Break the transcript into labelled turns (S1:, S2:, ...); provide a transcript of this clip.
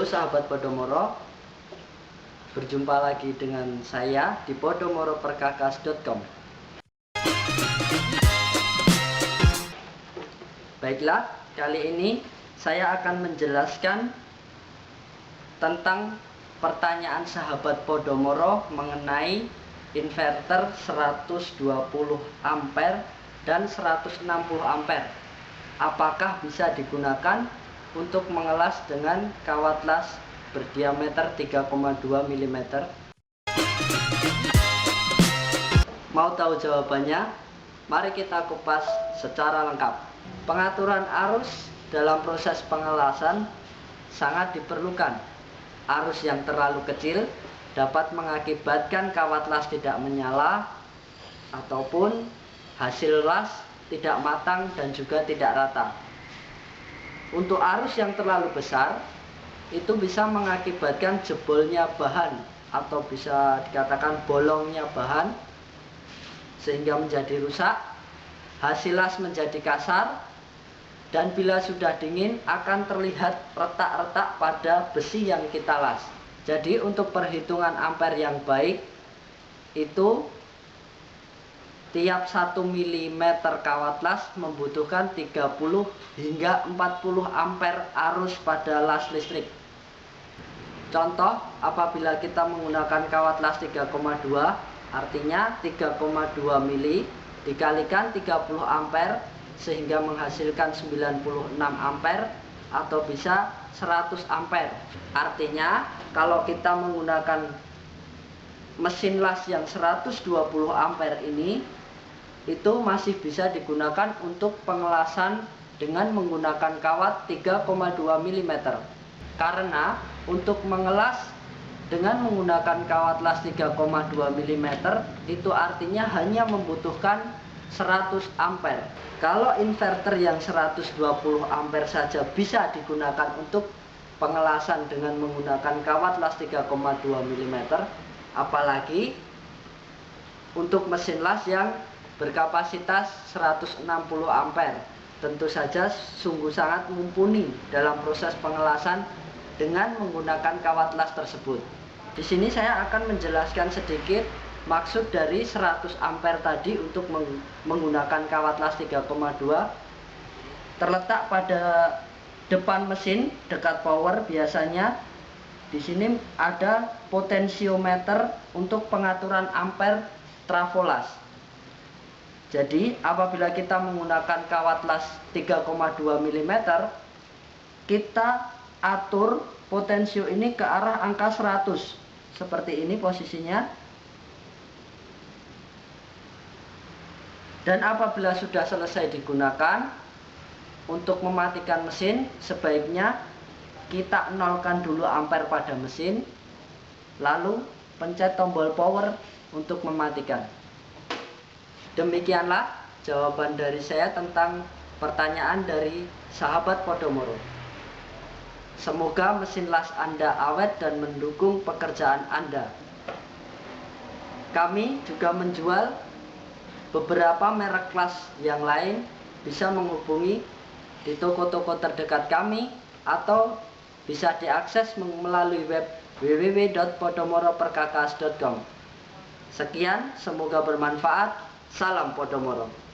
S1: sahabat Podomoro, berjumpa lagi dengan saya di podomoroperkakas.com. Baiklah, kali ini saya akan menjelaskan tentang pertanyaan sahabat Podomoro mengenai inverter 120 ampere dan 160 ampere. Apakah bisa digunakan untuk mengelas dengan kawat las berdiameter 3,2 mm? Mau tahu jawabannya? Mari kita kupas secara lengkap. Pengaturan arus dalam proses pengelasan sangat diperlukan. Arus yang terlalu kecil dapat mengakibatkan kawat las tidak menyala ataupun hasil las tidak matang dan juga tidak rata. Untuk arus yang terlalu besar, itu bisa mengakibatkan jebolnya bahan atau bisa dikatakan bolongnya bahan sehingga menjadi rusak, hasil las menjadi kasar, dan bila sudah dingin akan terlihat retak-retak pada besi yang kita las. Jadi untuk perhitungan ampere yang baik itu tiap 1 mm kawat las membutuhkan 30 hingga 40 ampere arus pada las listrik. Contoh, apabila kita menggunakan kawat las 3,2, artinya 3,2 mili dikalikan 30 ampere sehingga menghasilkan 96 ampere atau bisa 100 ampere. Artinya kalau kita menggunakan mesin las yang 120 ampere ini, itu masih bisa digunakan untuk pengelasan dengan menggunakan kawat 3,2 mm. Karena untuk mengelas dengan menggunakan kawat las 3,2 mm itu artinya hanya membutuhkan 100 ampere. Kalau inverter yang 120 ampere saja bisa digunakan untuk pengelasan dengan menggunakan kawat las 3,2 mm, apalagi untuk mesin las yang berkapasitas 160 ampere. Tentu saja sungguh sangat mumpuni dalam proses pengelasan dengan menggunakan kawat las tersebut. Di sini saya akan menjelaskan sedikit maksud dari 100 ampere tadi untuk menggunakan kawat las 3,2. Terletak pada depan mesin dekat power biasanya di sini ada potensiometer untuk pengaturan ampere trafo las. Jadi apabila kita menggunakan kawat las 3,2 mm, kita atur potensio ini ke arah angka 100. Seperti ini posisinya. Dan apabila sudah selesai digunakan, untuk mematikan mesin sebaiknya kita nolkan dulu ampere pada mesin, lalu pencet tombol power untuk mematikan. Demikianlah jawaban dari saya tentang pertanyaan dari sahabat Podomoro. Semoga mesin las Anda awet dan mendukung pekerjaan Anda. Kami juga menjual beberapa merek las yang lain, bisa menghubungi di toko-toko terdekat kami atau bisa diakses melalui web www.podomoroperkakas.com. Sekian, semoga bermanfaat. Salam Podomoro.